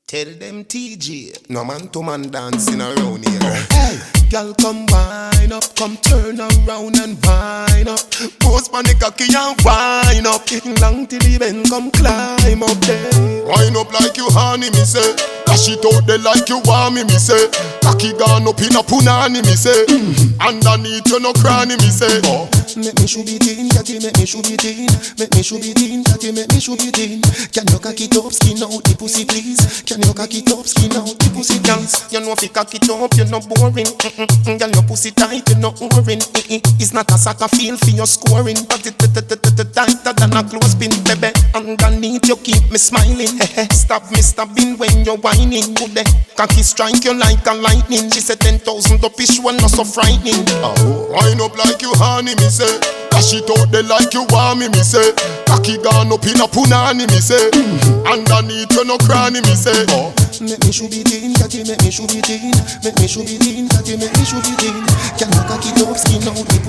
Tell them TJ, no man to man dancing around here. Hey, girl come wine up, come turn around and wine up. Post on the cocky and wine up. Long till the bend come climb up there. Wine up like you honey, me say. Dash it out there like you want me say. Cocky gone up in a punani, me say. Underneath you no cranny, me say. Oh. Make me shoot it in, catty, make me shoot it in. Make me shoot it in, catty, make me shoot it in. Can you cock it up, skin out the pussy please? Can you cock it up, skin out the pussy please? You know if you cock it up, you're not boring. Girl, your pussy tight, you're not boring. It's not a soccer field for your scoring, but it tighter than a clothespin, baby. Underneath you keep me smiling. Stop me stabbing when you're whining. Good day, cocky strike you like a lightning. She said 10,000 up is one not so frightening. Oh, wind up like you honey, me say. Dash it out there like you want me say. Cocky gone up in a punani, me say. Underneath you no cranny, me say. Oh. Make me shoot it in, catty, make me shoot it in. Make me shoot it in, catty, make me shoot it in. Can you cock it up, skin out the